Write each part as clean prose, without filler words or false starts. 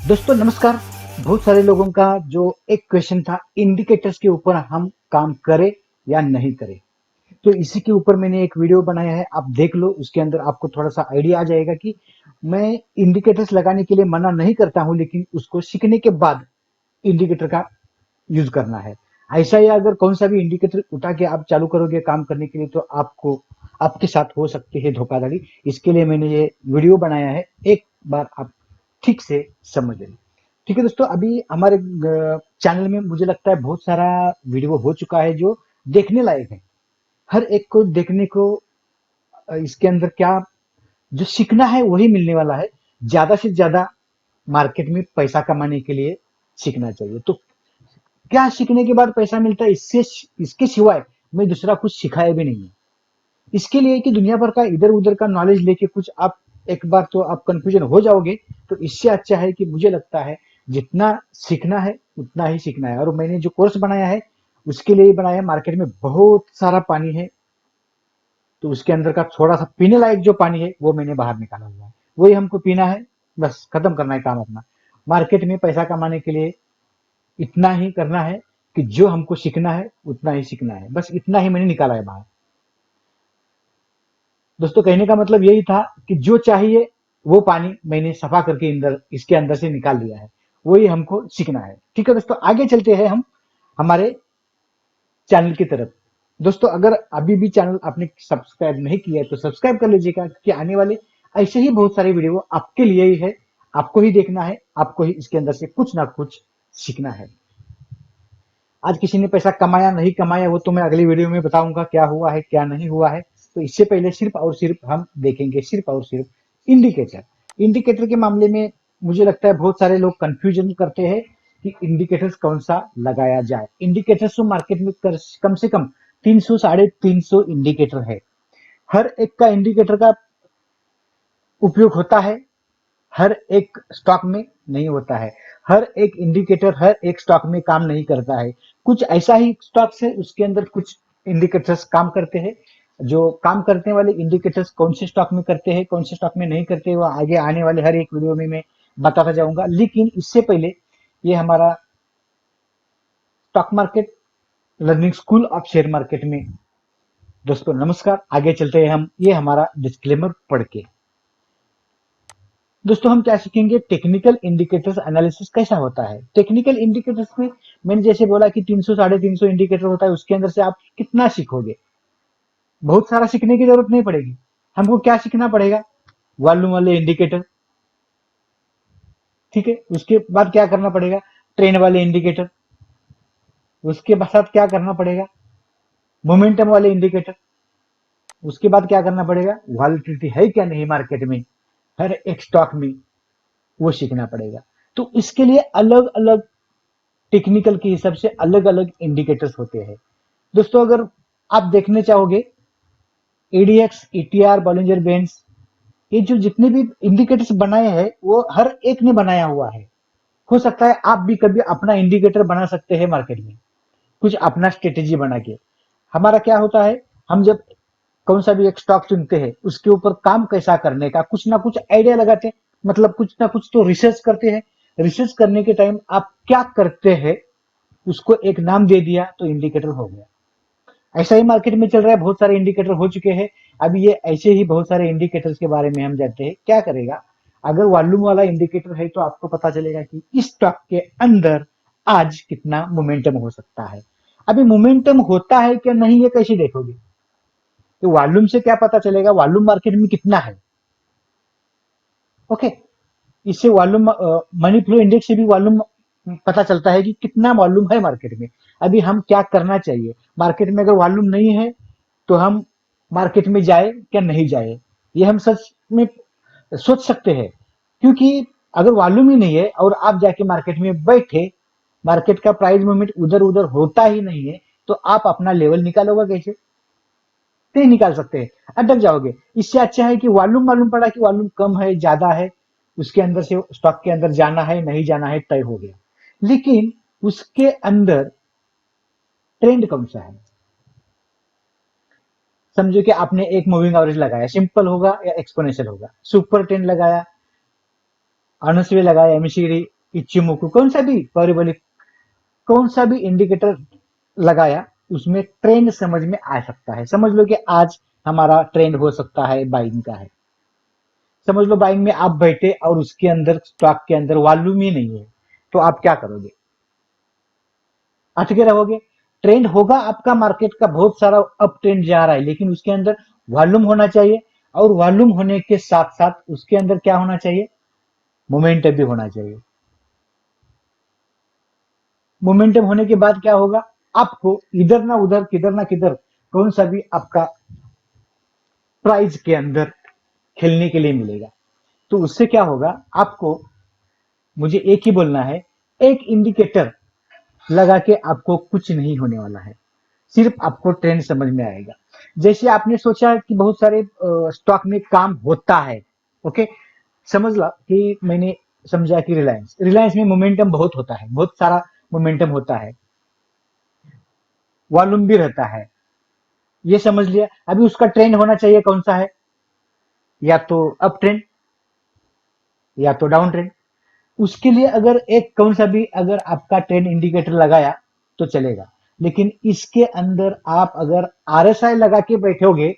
दोस्तों नमस्कार। बहुत सारे लोगों का जो एक क्वेश्चन था इंडिकेटर्स के ऊपर हम काम करें या नहीं करें, तो इसी के ऊपर मैंने एक वीडियो बनाया है, आप देख लो। उसके अंदर आपको थोड़ा सा आइडिया आ जाएगा कि मैं इंडिकेटर्स लगाने के लिए मना नहीं करता हूं, लेकिन उसको सीखने के बाद इंडिकेटर का यूज करना है। ऐसा ही अगर कौन सा भी इंडिकेटर उठा के आप चालू करोगे काम करने के लिए, तो आपको आपके साथ हो सकती है धोखाधड़ी। इसके लिए मैंने ये वीडियो बनाया है, एक बार आप ठीक से समझ लें। ठीक है दोस्तों, अभी हमारे चैनल में मुझे लगता है बहुत सारा वीडियो हो चुका है जो देखने लायक है। हर एक को देखने को इसके अंदर क्या जो सीखना है वही मिलने वाला है। ज्यादा से ज्यादा मार्केट में पैसा कमाने के लिए सीखना चाहिए। तो क्या सीखने के बाद पैसा मिलता है, इससे इसके सिवाय मैं दूसरा कुछ सिखाया भी नहीं है। इसके लिए कि दुनिया भर का इधर उधर का नॉलेज लेके कुछ आप एक बार तो आप कंफ्यूजन हो जाओगे। तो इससे अच्छा है कि मुझे लगता है जितना सीखना है उतना ही सीखना है। और मैंने जो कोर्स बनाया है उसके लिए बनाया। मार्केट में बहुत सारा पानी है, तो उसके अंदर का थोड़ा सा पीने लायक जो पानी है वो मैंने बाहर निकाला हुआ है, वही हमको पीना है। बस खत्म करना है काम अपना। मार्केट में पैसा कमाने के लिए इतना ही करना है कि जो हमको सीखना है उतना ही सीखना है। बस इतना ही मैंने निकाला है बाहर। दोस्तों कहने का मतलब यही था कि जो चाहिए वो पानी मैंने सफा करके अंदर इसके अंदर से निकाल दिया है, वही हमको सीखना है। ठीक है दोस्तों, आगे चलते हैं हम हमारे चैनल की तरफ। दोस्तों अगर अभी भी चैनल आपने सब्सक्राइब नहीं किया है तो सब्सक्राइब कर लीजिएगा, क्योंकि आने वाले ऐसे ही बहुत सारे वीडियो आपके लिए ही है। आपको ही देखना है, आपको ही इसके अंदर से कुछ ना कुछ सीखना है। आज किसी ने पैसा कमाया नहीं कमाया वो तो मैं अगली वीडियो में बताऊंगा, क्या हुआ है क्या नहीं हुआ है। तो इससे पहले सिर्फ और सिर्फ हम देखेंगे सिर्फ और सिर्फ इंडिकेटर। इंडिकेटर के मामले में मुझे लगता है बहुत सारे लोग कंफ्यूजन करते हैं कि इंडिकेटर्स कौन सा लगाया जाए। इंडिकेटर्स तो मार्केट में कम से कम 300 350 इंडिकेटर है। हर एक का इंडिकेटर का उपयोग होता है, हर एक स्टॉक में नहीं होता है। हर एक इंडिकेटर हर एक स्टॉक में काम नहीं करता है। कुछ ऐसा ही स्टॉक्स है उसके अंदर कुछ इंडिकेटर्स काम करते हैं। जो काम करने वाले इंडिकेटर्स कौन से स्टॉक में करते हैं कौन से स्टॉक में नहीं करते, वो आगे आने वाले हर एक वीडियो में मैं बताता जाऊंगा। लेकिन इससे पहले ये हमारा stock market learning school of share market में। दोस्तों नमस्कार, आगे चलते हैं हम ये हमारा डिस्क्लेमर पढ़ के। दोस्तों हम क्या सीखेंगे, टेक्निकल इंडिकेटर्स एनालिसिस कैसा होता है। टेक्निकल इंडिकेटर्स में मैंने जैसे बोला कि 300 350 इंडिकेटर होता है, उसके अंदर से आप कितना सीखोगे। बहुत सारा सीखने की जरूरत नहीं पड़ेगी। हमको क्या सीखना पड़ेगा, वॉल्यूम वाले इंडिकेटर। ठीक है, उसके बाद क्या करना पड़ेगा, ट्रेंड वाले इंडिकेटर। उसके साथ क्या करना पड़ेगा, मोमेंटम वाले इंडिकेटर। उसके बाद क्या करना पड़ेगा, वॉलिटिलिटी है क्या नहीं मार्केट में हर एक स्टॉक में, वो सीखना पड़ेगा। तो इसके लिए अलग अलग टेक्निकल के हिसाब से अलग अलग इंडिकेटर्स होते हैं। दोस्तों अगर आप देखने चाहोगे एडीएक्स ईटीआर बॉलिंजर बैंड्स, ये जो जितने भी इंडिकेटर्स बनाए हैं वो हर एक ने बनाया हुआ है। हो सकता है आप भी कभी अपना इंडिकेटर बना सकते हैं मार्केट में, कुछ अपना स्ट्रेटेजी बना के। हमारा क्या होता है, हम जब कौन सा भी एक स्टॉक चुनते हैं उसके ऊपर काम कैसा करने का कुछ ना कुछ आइडिया लगाते हैं। मतलब कुछ ना कुछ तो रिसर्च करते हैं। रिसर्च करने के टाइम आप क्या करते हैं उसको एक नाम दे दिया तो इंडिकेटर हो गया। ऐसा ही मार्केट में चल रहा है, बहुत सारे इंडिकेटर हो चुके हैं। अभी ये ऐसे ही बहुत सारे इंडिकेटर्स के बारे में हम जानते हैं। क्या करेगा, अगर वॉल्यूम वाला इंडिकेटर है तो आपको पता चलेगा कि इस स्टॉक के अंदर आज कितना मोमेंटम हो सकता है। अभी मोमेंटम होता है क्या नहीं ये कैसे देखोगे, तो वॉल्यूम से क्या पता चलेगा, वॉल्यूम मार्केट में कितना है। ओके, इससे वॉल्यूम मनी फ्लो इंडेक्स से भी वॉल्यूम पता चलता है कि कितना वॉल्यूम है मार्केट में। अभी हम क्या करना चाहिए, मार्केट में अगर वॉल्यूम नहीं है तो हम मार्केट में जाए क्या नहीं जाए, ये हम सच में सोच सकते हैं। क्योंकि अगर वॉल्यूम ही नहीं है और आप जाके मार्केट में बैठे, मार्केट का प्राइस मूवमेंट उधर उधर होता ही नहीं है, तो आप अपना लेवल निकालोगे कैसे, नहीं निकाल सकते, अटक जाओगे। इससे अच्छा है कि वॉल्यूम मालूम पड़ा कि वॉल्यूम कम है ज्यादा है, उसके अंदर से स्टॉक के अंदर जाना है नहीं जाना है तय हो गया। लेकिन उसके अंदर ट्रेंड कौन सा है, समझो कि आपने एक मूविंग एवरेज लगाया, सिंपल होगा या एक्सपोनेंशियल होगा। सुपर ट्रेंड लगाया, अनस्वे लगाया, एमसीडी इचिमोकू, कौन सा भी पारिवारिक, कौन सा भी इंडिकेटर लगाया, उसमें ट्रेंड समझ में आ सकता है। समझ लो कि आज हमारा ट्रेंड हो सकता है बाइंग का है। समझ लो बाइंग में आप बैठे और उसके अंदर स्टॉक के अंदर वॉल्यूम ही नहीं है, तो आप क्या करोगे? अटके रहोगे। ट्रेंड होगा आपका मार्केट का, बहुत सारा अप ट्रेंड जा रहा है, लेकिन उसके अंदर वॉल्यूम होना चाहिए, और वॉल्यूम होने के साथ साथ उसके अंदर क्या होना चाहिए? मोमेंटम भी होना चाहिए। मोमेंटम होने के बाद क्या होगा? आपको इधर ना उधर, किधर ना किधर, कौन सा भी आपका प्राइस के अंदर खेलने के लिए मिलेगा। तो उससे क्या होगा? आपको, मुझे एक ही बोलना है, एक इंडिकेटर लगा के आपको कुछ नहीं होने वाला है, सिर्फ आपको ट्रेंड समझ में आएगा। जैसे आपने सोचा कि बहुत सारे स्टॉक में काम होता है, ओके, समझ ला कि मैंने समझा कि रिलायंस, रिलायंस में मोमेंटम बहुत होता है, बहुत सारा मोमेंटम होता है, वॉल्यूम भी रहता है, ये समझ लिया। अभी उसका ट्रेंड होना चाहिए, कौन सा है? या तो अप ट्रेंड या तो डाउन ट्रेंड। उसके लिए अगर एक कौन सा भी अगर आपका ट्रेंड इंडिकेटर लगाया तो चलेगा, लेकिन इसके अंदर आप अगर आरएसआई लगा के बैठोगे,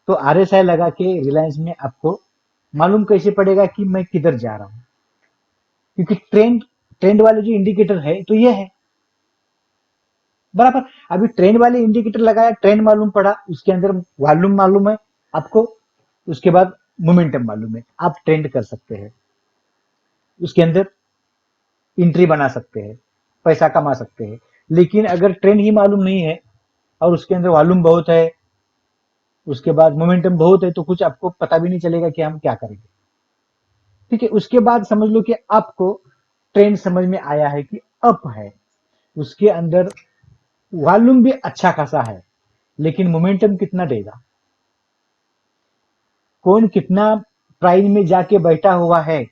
तो आरएसआई लगा के रिलायंस में आपको मालूम कैसे पड़ेगा कि मैं किधर जा रहा हूं? क्योंकि ट्रेंड, ट्रेंड वाले जो इंडिकेटर है तो ये है बराबर। अभी ट्रेंड वाले इंडिकेटर लगाया, ट्रेंड मालूम पड़ा, उसके अंदर वॉल्यूम मालूम है आपको, उसके बाद मोमेंटम मालूम है, आप ट्रेंड कर सकते हैं, उसके अंदर एंट्री बना सकते हैं, पैसा कमा सकते हैं। लेकिन अगर ट्रेंड ही मालूम नहीं है और उसके अंदर वॉल्यूम बहुत है, उसके बाद मोमेंटम बहुत है, तो कुछ आपको पता भी नहीं चलेगा कि हम क्या करेंगे। ठीक है, उसके बाद समझ लो कि आपको ट्रेंड समझ में आया है कि अप है, उसके अंदर वॉल्यूम भी अच्छा खासा है, लेकिन मोमेंटम कितना देगा, कौन कितना प्राइस में जाके बैठा हुआ है,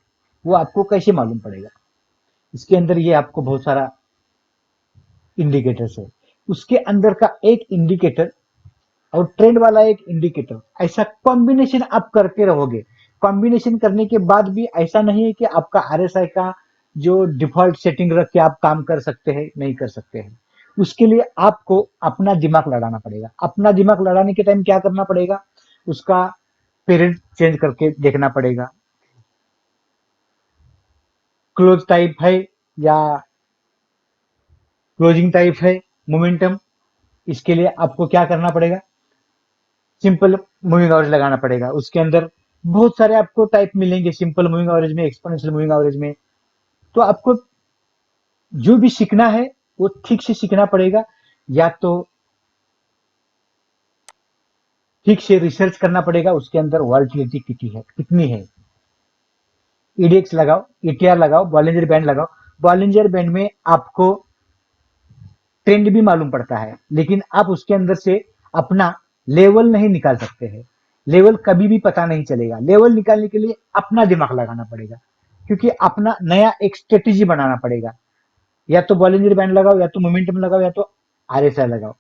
वो आपको कैसे मालूम पड़ेगा? इसके अंदर ये आपको बहुत सारा इंडिकेटर्स है, उसके अंदर का एक इंडिकेटर और ट्रेंड वाला एक इंडिकेटर, ऐसा कॉम्बिनेशन आप करते रहोगे। कॉम्बिनेशन करने के बाद भी ऐसा नहीं है कि आपका आरएसआई का जो डिफॉल्ट सेटिंग रख के आप काम कर सकते हैं, नहीं कर सकते हैं। उसके लिए आपको अपना दिमाग लड़ाना पड़ेगा। अपना दिमाग लड़ाने के टाइम क्या करना पड़ेगा? उसका पीरियड चेंज करके देखना पड़ेगा, क्लोज टाइप है या क्लोजिंग टाइप है, मोमेंटम। इसके लिए आपको क्या करना पड़ेगा? सिंपल मूविंग एवरेज लगाना पड़ेगा। उसके अंदर बहुत सारे आपको टाइप मिलेंगे, सिंपल मूविंग एवरेज में, एक्सपोनेंशियल मूविंग एवरेज में। तो आपको जो भी सीखना है वो ठीक से सीखना पड़ेगा, या तो ठीक से रिसर्च करना पड़ेगा, उसके अंदर वॉल्टिलिटी कितनी है। ईडीएक्स लगाओ, ईटीआर लगाओ, बॉलिंजर बैंड लगाओ। बॉलिंजर बैंड में आपको ट्रेंड भी मालूम पड़ता है, लेकिन आप उसके अंदर से अपना लेवल नहीं निकाल सकते हैं। लेवल कभी भी पता नहीं चलेगा। लेवल निकालने के लिए अपना दिमाग लगाना पड़ेगा, क्योंकि अपना नया एक स्ट्रेटेजी बनाना पड़ेगा। या तो बॉलिंजर बैंड लगाओ, या तो मोमेंटम लगाओ, या तो आरएसआई लगाओ।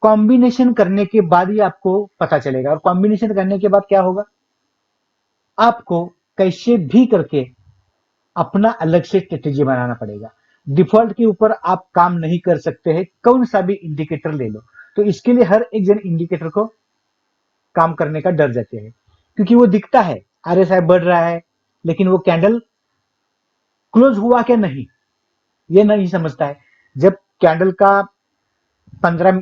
कॉम्बिनेशन करने के बाद ही आपको पता चलेगा, और कॉम्बिनेशन करने के बाद क्या होगा? आपको कैसे भी करके अपना अलग से स्ट्रेटेजी बनाना पड़ेगा। डिफॉल्ट के ऊपर आप काम नहीं कर सकते हैं, कौन सा भी इंडिकेटर ले लो। तो इसके लिए हर एक जन इंडिकेटर को काम करने का डर जाते हैं, क्योंकि वो दिखता है आरएसआई बढ़ रहा है, लेकिन वो कैंडल क्लोज हुआ क्या नहीं, ये नहीं समझता है। जब कैंडल का 15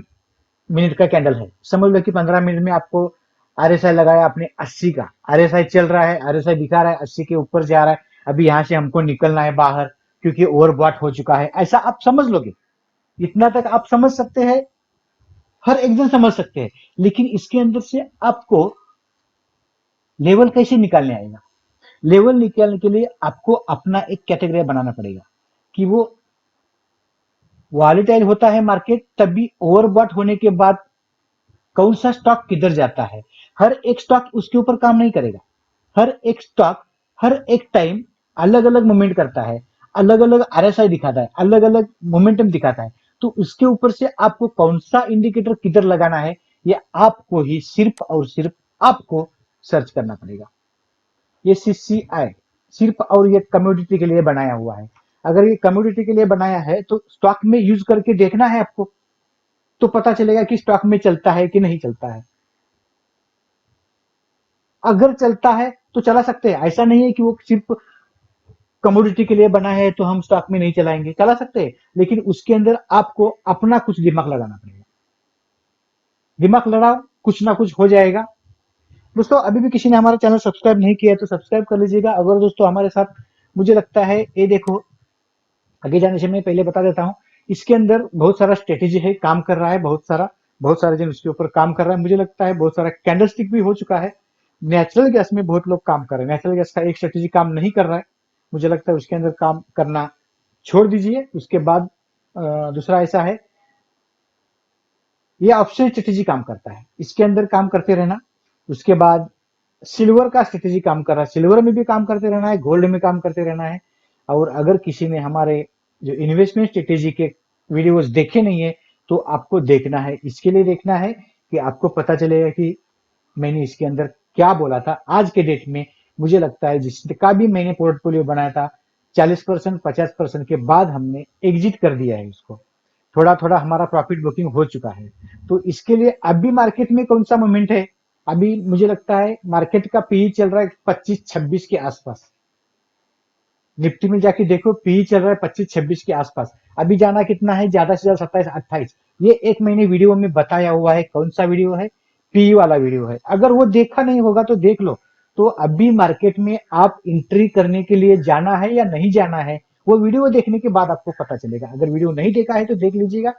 मिनट का कैंडल है, समझ लो कि 15 मिनट में आपको आरएसआई लगाया आपने 80 का, आरएसआई चल रहा है, आरएसआई दिखा रहा है 80 के ऊपर जा रहा है, अभी यहां से हमको निकलना है बाहर, क्योंकि ओवरबॉट हो चुका है, ऐसा आप समझ लोगे। इतना तक आप समझ सकते हैं, हर एक जन समझ सकते हैं। लेकिन इसके अंदर से आपको लेवल कैसे निकालने आएगा? लेवल निकालने के लिए आपको अपना एक कैटेगरी बनाना पड़ेगा, कि वो वॉलेटाइल होता है मार्केट, तभी ओवरबॉट होने के बाद कौन सा स्टॉक किधर जाता है। हर एक स्टॉक उसके ऊपर काम नहीं करेगा। हर एक स्टॉक हर एक टाइम अलग अलग मूवमेंट करता है, अलग अलग आरएसआई दिखाता है, अलग अलग मोमेंटम दिखाता है। तो उसके ऊपर से आपको कौन सा इंडिकेटर किधर लगाना है, ये आपको ही सिर्फ और सिर्फ आपको सर्च करना पड़ेगा। ये सीसीआई सिर्फ और ये कम्योडिटी के लिए बनाया हुआ है। अगर ये कम्योडिटी के लिए बनाया है तो स्टॉक में यूज करके देखना है आपको, तो पता चलेगा कि स्टॉक में चलता है कि नहीं चलता है। अगर चलता है तो चला सकते हैं, ऐसा नहीं है कि वो सिर्फ कमोडिटी के लिए बना है तो हम स्टॉक में नहीं चलाएंगे, चला सकते हैं, लेकिन उसके अंदर आपको अपना कुछ दिमाग लगाना पड़ेगा। दिमाग लड़ाओ, कुछ ना कुछ हो जाएगा। दोस्तों अभी भी किसी ने हमारा चैनल सब्सक्राइब नहीं किया है तो सब्सक्राइब कर लीजिएगा। अगर दोस्तों हमारे साथ, मुझे लगता है ये देखो, आगे जाने से मैं पहले बता देता हूँ, इसके अंदर बहुत सारा स्ट्रेटेजी है, काम कर रहा है, बहुत सारे जन उसके ऊपर काम कर रहा है। मुझे लगता है बहुत सारा कैंडलस्टिक भी हो चुका है। नेचुरल गैस में बहुत लोग काम कर रहे हैं, नेचुरल गैस का एक स्ट्रेटेजी काम नहीं कर रहा है। मुझे लगता है उसके अंदर काम करना छोड़ दीजिए। उसके बाद दूसरा ऐसा है, ये ऑप्शन स्ट्रेटेजी काम करता है, इसके अंदर काम करते रहना। उसके बाद सिल्वर का स्ट्रेटेजी काम कर रहा है, सिल्वर में भी काम करते रहना है, गोल्ड में काम करते रहना है। और अगर किसी ने हमारे जो इन्वेस्टमेंट स्ट्रेटेजी के वीडियोस देखे नहीं है तो आपको देखना है। इसके लिए देखना है कि आपको पता चलेगा कि मैंने इसके अंदर क्या बोला था। आज के डेट में मुझे लगता है जिसका भी मैंने पोर्टफोलियो बनाया था 40% 50% के बाद हमने एग्जिट कर दिया है उसको। थोड़ा थोड़ा हमारा प्रॉफिट बुकिंग हो चुका है। तो इसके लिए अभी मार्केट में कौन सा मोमेंट है, अभी मुझे लगता है मार्केट का पीई चल रहा है 25-26 के आसपास। निफ्टी में जाके देखो पीई चल रहा है 25-26 के आसपास। अभी जाना कितना है, ज्यादा से ज्यादा 27-28। ये एक महीने वीडियो में बताया हुआ है। कौन सा वीडियो है, पीई वाला वीडियो है। अगर वो देखा नहीं होगा तो देख लो। तो अभी मार्केट में आप एंट्री करने के लिए जाना है या नहीं जाना है, वो वीडियो देखने के बाद आपको पता चलेगा। अगर वीडियो नहीं देखा है तो देख लीजिएगा,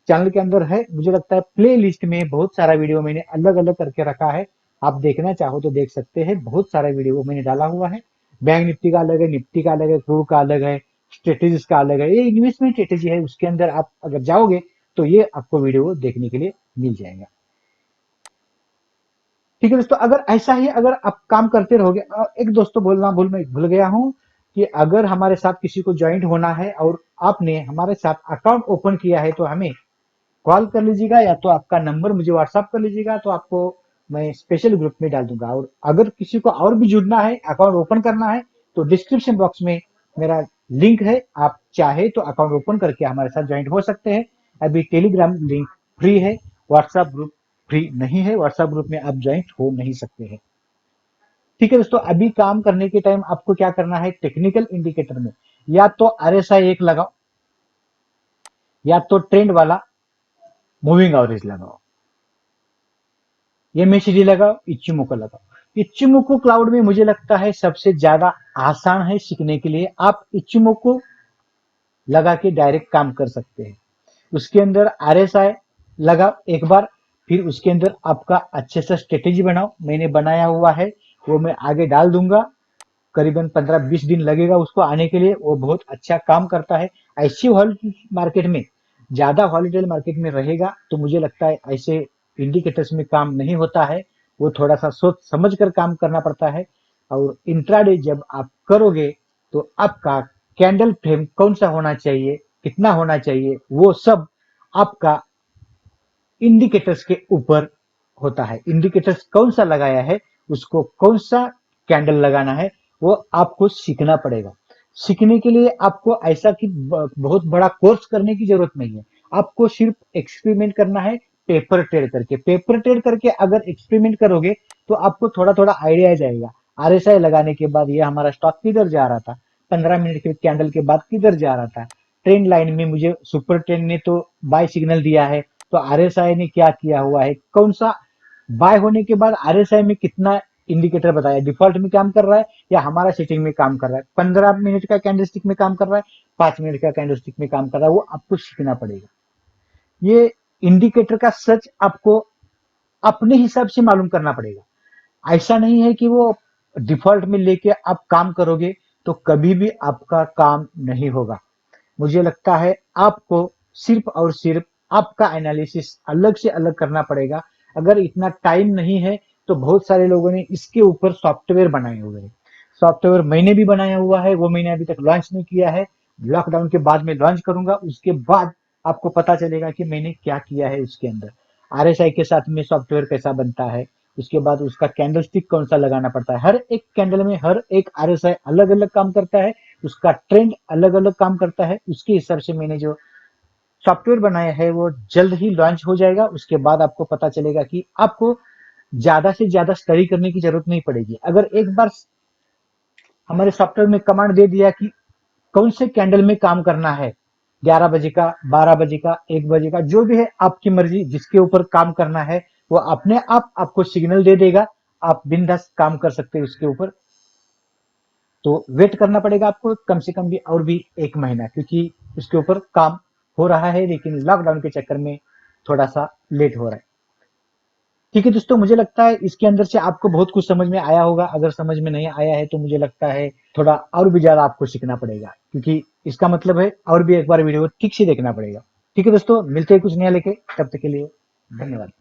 चैनल के अंदर है। मुझे लगता है प्ले लिस्ट में बहुत सारा वीडियो मैंने अलग अलग करके रखा है। आप देखना चाहो तो देख सकते हैं, बहुत सारा वीडियो मैंने डाला हुआ है। बैंक निफ्टी का अलग है, निफ्टी का अलग है, क्रू का अलग है, स्ट्रेटेजीज का अलग है। ये इन्वेस्टमेंट स्ट्रेटेजी है, उसके अंदर आप अगर जाओगे तो ये आपको वीडियो देखने के लिए मिल जाएगा। ठीक है दोस्तों, अगर ऐसा ही अगर आप काम करते रहोगे, एक दोस्तों बोलना भूल गया हूं कि अगर हमारे साथ किसी को ज्वाइंट होना है और आपने हमारे साथ अकाउंट ओपन किया है तो हमें कॉल कर लीजिएगा, या तो आपका नंबर मुझे व्हाट्सअप कर लीजिएगा, तो आपको मैं स्पेशल ग्रुप में डाल दूंगा। और अगर किसी को और भी जुड़ना है, अकाउंट ओपन करना है, तो डिस्क्रिप्शन बॉक्स में मेरा लिंक है, आप चाहे तो अकाउंट ओपन करके हमारे साथ ज्वाइंट हो सकते हैं। अभी टेलीग्राम लिंक फ्री है, व्हाट्सएप ग्रुप फ्री नहीं है, व्हाट्सएप ग्रुप में आप ज्वाइंट हो नहीं सकते हैं। ठीक है दोस्तों, अभी काम करने के टाइम आपको क्या करना है, टेक्निकल इंडिकेटर में या तो आरएसआई एक लगाओ, या तो ट्रेंड वाला मूविंग एवरेज लगाओ, एमएसीडी लगाओ, इचिमोको लगाओ। इचिमोको क्लाउड में मुझे लगता है सबसे ज्यादा आसान है सीखने के लिए। आप इचिमोको लगा के डायरेक्ट काम कर सकते हैं। उसके अंदर आरएसआई लगाओ एक बार, फिर उसके अंदर आपका अच्छे से स्ट्रेटेजी बनाओ। मैंने बनाया हुआ है, वो मैं आगे डाल दूंगा। करीबन 15-20 दिन लगेगा उसको आने के लिए, वो बहुत अच्छा काम करता है। ऐसी वॉलेटाइल मार्केट में, ज्यादा वॉलेटाइल मार्केट में रहेगा तो मुझे लगता है ऐसे इंडिकेटर्स में काम नहीं होता है। वो थोड़ा सा सोच समझ कर काम करना पड़ता है। और इंट्राडे जब आप करोगे तो आपका कैंडल फ्रेम कौन सा होना चाहिए, कितना होना चाहिए, वो सब आपका इंडिकेटर्स के ऊपर होता है। इंडिकेटर्स कौन सा लगाया है, उसको कौन सा कैंडल लगाना है, वो आपको सीखना पड़ेगा। सीखने के लिए आपको ऐसा कि बहुत बड़ा कोर्स करने की जरूरत नहीं है। आपको सिर्फ एक्सपेरिमेंट करना है, पेपर ट्रेड करके। पेपर ट्रेड करके अगर एक्सपेरिमेंट करोगे तो आपको थोड़ा थोड़ा आइडिया आ जाएगा। आरएसआई लगाने के बाद ये हमारा स्टॉक किधर जा रहा था, 15 मिनट के कैंडल के बाद किधर जा रहा था, ट्रेंड लाइन में मुझे सुपर ट्रेंड ने तो बाय सिग्नल दिया है, तो आरएसआई ने क्या किया हुआ है, कौन सा बाय होने के बाद आरएसआई में कितना इंडिकेटर बताया, डिफॉल्ट में काम कर रहा है या हमारा सेटिंग में काम कर रहा है, 15 मिनट का कैंडलस्टिक में काम कर रहा है, 5 मिनट का कैंडलस्टिक में काम कर रहा है, वो आपको सीखना पड़ेगा। ये इंडिकेटर का सच आपको अपने हिसाब से मालूम करना पड़ेगा। ऐसा नहीं है कि वो डिफॉल्ट में लेके आप काम करोगे तो कभी भी आपका काम नहीं होगा। मुझे लगता है आपको सिर्फ और सिर्फ आपका एनालिसिस अलग से अलग करना पड़ेगा। अगर इतना टाइम नहीं है तो बहुत सारे लोगों ने इसके ऊपर सॉफ्टवेयर बनाए हुए हैं। सॉफ्टवेयर मैंने भी बनाया हुआ है, वो मैंने अभी तक लॉन्च नहीं किया है। लॉकडाउन के बाद में लॉन्च करूंगा, उसके बाद आपको पता चलेगा कि मैंने क्या किया है उसके अंदर। आरएसआई के साथ में सॉफ्टवेयर कैसा बनता है, उसके बाद उसका कैंडल स्टिक कौन सा लगाना पड़ता है। हर एक कैंडल में हर एक आरएसआई अलग अलग काम करता है, उसका ट्रेंड अलग अलग काम करता है। उसके हिसाब से मैंने जो सॉफ्टवेयर बनाया है वो जल्द ही लॉन्च हो जाएगा। उसके बाद आपको पता चलेगा कि आपको ज्यादा से ज्यादा स्टडी करने की जरूरत नहीं पड़ेगी। अगर एक बार हमारे सॉफ्टवेयर में कमांड दे दिया कि कौन से कैंडल में काम करना है, 11 बजे का, 12 बजे का, 1 बजे का, जो भी है आपकी मर्जी, जिसके ऊपर काम करना है वो अपने आप आपको सिग्नल दे देगा। आप बिंदास काम कर सकते हैं उसके ऊपर। तो वेट करना पड़ेगा आपको कम से कम भी और भी 1 महीना, क्योंकि उसके ऊपर काम हो रहा है, लेकिन लॉकडाउन के चक्कर में थोड़ा सा लेट हो रहा है। ठीक है दोस्तों, मुझे लगता है इसके अंदर से आपको बहुत कुछ समझ में आया होगा। अगर समझ में नहीं आया है तो मुझे लगता है थोड़ा और भी ज्यादा आपको सीखना पड़ेगा, क्योंकि इसका मतलब है और भी एक बार वीडियो ठीक से देखना पड़ेगा। ठीक है दोस्तों, मिलते हैं कुछ नया लेके, तब तक के लिए धन्यवाद।